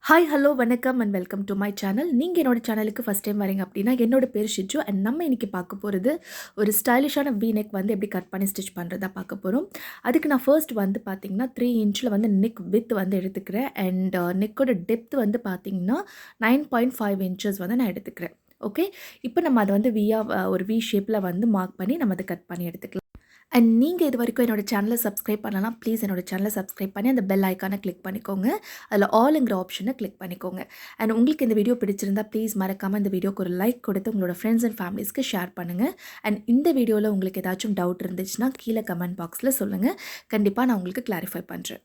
Hi hello வணக்கம் and welcome to my channel. நீங்கள் என்னோட சேனலுக்கு ஃபஸ்ட் டைம் வரீங்க அப்படின்னா என்னோட பேர் ஷிஜு அண்ட் நம்ம இன்றைக்கி பார்க்க போகிறது ஒரு ஸ்டைலிஷான வி நெக் வந்து எப்படி கட் பண்ணி ஸ்டிச் பண்ணுறதா பார்க்க போகிறோம். அதுக்கு நான் ஃபர்ஸ்ட் வந்து பார்த்திங்கன்னா 3 இன்ச்சில் வந்து நெக் வித் வந்து எடுத்துக்கிறேன் அண்ட் நெக்கோட டெப்த் வந்து பார்த்திங்கன்னா 9.5 இன்ச்சஸ் வந்து நான் எடுத்துக்கிறேன். ஓகே, இப்போ நம்ம அதை வந்து ஒரு வி ஷேப்பில் வந்து மார்க் பண்ணி நம்ம அதை கட் பண்ணி எடுத்துக்கலாம். அண்ட் நீங்கள் இது வரைக்கும் என்னோட சேனலை சப்ஸ்கிரைப் பண்ணலாம், ப்ளீஸ் என்னோட சேனலை சப்ஸ்கிரைப் பண்ணி அந்த பெல் ஐக்கானை கிளிக் பண்ணிக்கோங்க. அதில் ஆல்ங்கிற ஆப்ஷனை கிளிக் பண்ணிக்கோங்க. அண்ட் உங்களுக்கு இந்த வீடியோ பிடிச்சிருந்தா ப்ளீஸ் மறக்காமல் இந்த வீடியோக்கு ஒரு லைக் கொடுத்து உங்களோட ஃப்ரெண்ட்ஸ் அண்ட் ஃபேமிலிஸ்க்கு ஷேர் பண்ணுங்கள். அண்ட் இந்த வீடியோவில் உங்களுக்கு ஏதாச்சும் டவுட் இருந்துச்சுன்னா கீழே கமெண்ட் பாக்ஸில் சொல்லுங்கள். கண்டிப்பாக நான் உங்களுக்கு கிளாரிஃபை பண்ணுறேன்.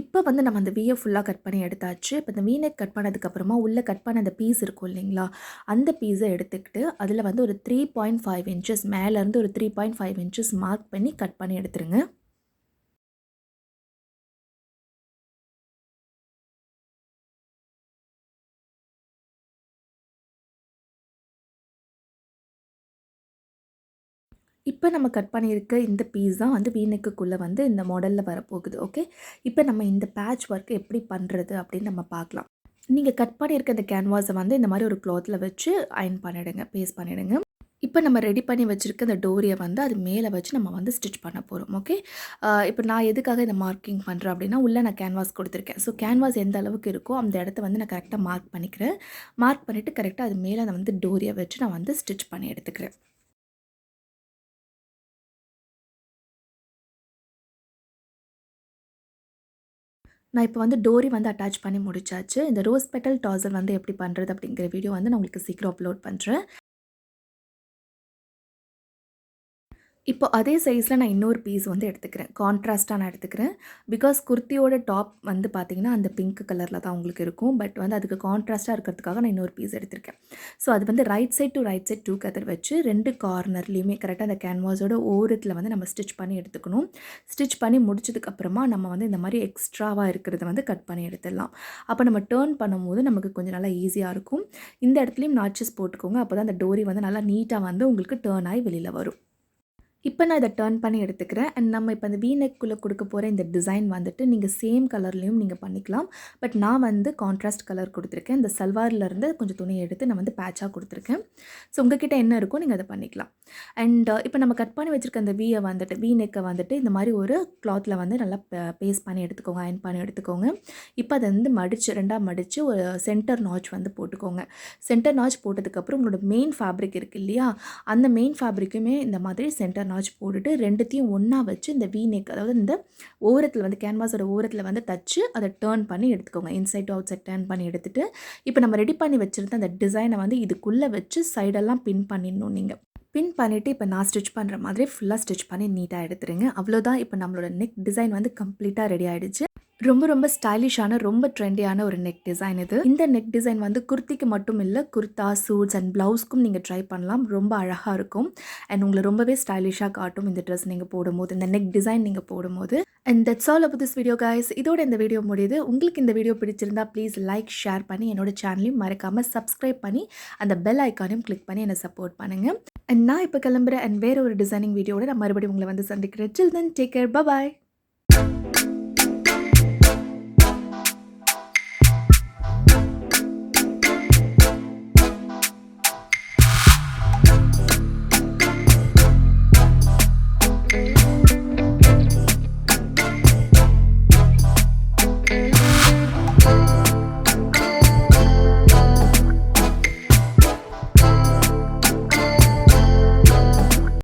இப்போ வந்து நம்ம அந்த வீயை ஃபுல்லாக கட் பண்ணி எடுத்தாச்சு. இப்போ இந்த வீ நெக் கட் பண்ணதுக்கப்புறமா உள்ளே கட் பண்ண அந்த பீஸ் இருக்கும் இல்லைங்களா, அந்த பீஸை எடுத்துக்கிட்டு அதில் வந்து ஒரு 3.5 இன்ச்சஸ் மேலேருந்து ஒரு 3.5 இன்ச்சஸ் மார்க் பண்ணி கட் பண்ணி எடுத்துருங்க. இப்போ நம்ம கட் பண்ணியிருக்க இந்த பீஸ் தான் வந்து வீ நெக்குக்குள்ளே வந்து இந்த மாடலில் வரப்போகுது. ஓகே, இப்போ நம்ம இந்த பேட்ச் ஒர்க் எப்படி பண்ணுறது அப்படின்னு நம்ம பார்க்கலாம். நீங்கள் கட் பண்ணியிருக்க இந்த கேன்வாஸை வந்து இந்த மாதிரி ஒரு க்ளாத்தில் வச்சு அயன் பண்ணிவிடுங்க, பேஸ்ட் பண்ணிவிடுங்க. இப்போ நம்ம ரெடி பண்ணி வச்சுருக்க இந்த டோரியை வந்து அது மேலே வச்சு நம்ம வந்து ஸ்டிச் பண்ண போகிறோம். ஓகே, இப்போ நான் எதுக்காக இந்த மார்க்கிங் பண்ணுறேன் அப்படின்னா, உள்ளே நான் கேன்வாஸ் கொடுத்துருக்கேன். ஸோ கேன்வாஸ் எந்த அளவுக்கு இருக்கோ அந்த இடத்த வந்து நான் கரெக்டாக மார்க் பண்ணிக்கிறேன். மார்க் பண்ணிவிட்டு கரெக்டாக அது மேலே நான் வந்து டோரியை வச்சு நான் வந்து ஸ்டிச் பண்ணி எடுத்துக்கிறேன். நான் இப்போ வந்து டோரி வந்து அட்டாச் பண்ணி முடிச்சாச்சு. இந்த ரோஸ் பெட்டல் டாசல் வந்து எப்படி பண்ணுறது அப்படிங்கிற வீடியோ வந்து நான் உங்களுக்கு சீக்கிரம் அப்லோட் பண்ணுறேன். இப்போ அதே சைஸில் நான் இன்னொரு பீஸ் வந்து எடுத்துக்கிறேன். கான்ட்ராஸ்ட்டாக நான் எடுத்துக்கிறேன். பிகாஸ் குர்த்தியோட டாப் வந்து பார்த்திங்கன்னா அந்த பிங்க் கலரில் தான் உங்களுக்கு இருக்கும். பட் வந்து அதுக்கு கான்ட்ராஸ்ட்டாக இருக்கிறதுக்காக நான் இன்னொரு பீஸ் எடுத்திருக்கேன். ஸோ அது வந்து right side to right side 2 கதர் வச்சு 2 கார்னர்லேயுமே கரெக்டாக அந்த கேன்வாஸோட ஓரத்தில் வந்து நம்ம ஸ்டிச் பண்ணி எடுத்துக்கணும். ஸ்டிச் பண்ணி முடிச்சதுக்கப்புறமா நம்ம வந்து இந்த மாதிரி எக்ஸ்ட்ராவாக இருக்கிறத வந்து கட் பண்ணி எடுத்துடலாம். அப்போ நம்ம டேர்ன் பண்ணும்போது நமக்கு கொஞ்சம் நல்லா ஈஸியாக இருக்கும். இந்த இடத்துலையும் நாட்சஸ் போட்டுக்கோங்க. அப்போ தான் அந்த டோரி வந்து நல்லா நீட்டாக வந்து உங்களுக்கு டேர்ன் ஆகி வெளியில் வரும். இப்போ நான் இதை டர்ன் பண்ணி எடுத்துக்கிறேன். அண்ட் நம்ம இப்போ அந்த வீ நெக்குள்ளே கொடுக்க போகிற இந்த டிசைன் வந்துட்டு நீங்கள் சேம் கலர்லேயும் நீங்கள் பண்ணிக்கலாம். பட் நான் வந்து கான்ட்ராஸ்ட் கலர் கொடுத்துருக்கேன். இந்த சல்வார்லேருந்து கொஞ்சம் துணி எடுத்து நான் வந்து பேட்சாக கொடுத்துருக்கேன். ஸோ உங்ககிட்ட என்ன இருக்கோ நீங்கள் அதை பண்ணிக்கலாம். அண்ட் இப்போ நம்ம கட் பண்ணி வச்சுருக்க அந்த வீ நெக்கை வந்துட்டு இந்த மாதிரி ஒரு கிளாத்தில் வந்து நல்லா பேஸ்ட் பண்ணி எடுத்துக்கோங்க, அயன் பண்ணி எடுத்துக்கோங்க. இப்போ அதை வந்து ரெண்டாக மடித்து ஒரு சென்டர் நாச் வந்து போட்டுக்கோங்க. சென்டர் நாச் போட்டதுக்கப்புறம் உங்களோட மெயின் ஃபேப்ரிக் இருக்குது இல்லையா, அந்த மெயின் ஃபேப்ரிக்குமே இந்த மாதிரி சென்டர் நாச் போட்டுட்டு ரெண்டுத்தையும் ஒன்றா வச்சு இந்த வீ நெக், அதாவது இந்த ஓரத்தில் வந்து கேன்வாஸோட ஓரத்தில் வந்து தச்சு அதை டேர்ன் பண்ணி எடுத்துக்கோங்க. Inside to outside turn பண்ணி எடுத்துகிட்டு இப்போ நம்ம ரெடி பண்ணி வச்சுருந்த அந்த டிசைனை வந்து இதுக்குள்ளே வச்சு சைடெல்லாம் பின் பண்ணிடணும். நீங்கள் பின் பண்ணிவிட்டு இப்போ நான் ஸ்டிச் பண்ணுற மாதிரி ஃபுல்லாக ஸ்டிச் பண்ணி நீட்டாக எடுத்துருங்க. அவ்வளோதான், இப்போ நம்மளோட நெக் டிசைன் வந்து கம்ப்ளீட்டாக ரெடி ஆகிடுச்சு. ரொம்ப ரொம்ப ஸ்டைலிஷான, ரொம்ப ட்ரெண்டியான ஒரு நெக் டிசைன் இது. இந்த நெக் டிசைன் வந்து குர்த்திக்கு மட்டும் இல்லை, குர்தா, சூட்ஸ் அண்ட் ப்ளவுஸ்க்கும் நீங்கள் ட்ரை பண்ணலாம். ரொம்ப அழகாக இருக்கும் அண்ட் உங்களை ரொம்பவே ஸ்டைலிஷாக காட்டும் இந்த ட்ரெஸ் நீங்கள் போடும்போது, இந்த நெக் டிசைன் நீங்கள் போடும்போது. And that's all about this video guys. இதோட இந்த வீடியோ முடியுது. உங்களுக்கு இந்த வீடியோ பிடிச்சிருந்தா ப்ளீஸ் லைக், ஷேர் பண்ணி என்னோட சேனலையும் மறக்காமல் சப்ஸ்கிரைப் பண்ணி அந்த பெல் ஐக்கானையும் கிளிக் பண்ணி என்னை சப்போர்ட் பண்ணுங்கள். அண்ட் நான் இப்போ கிளம்புறேன் அண்ட் வேறு ஒரு டிசைனிங் வீடியோட நான் மறுபடியும் உங்களை வந்து சந்திக்கிறேன். Till then take care, bye பாய்.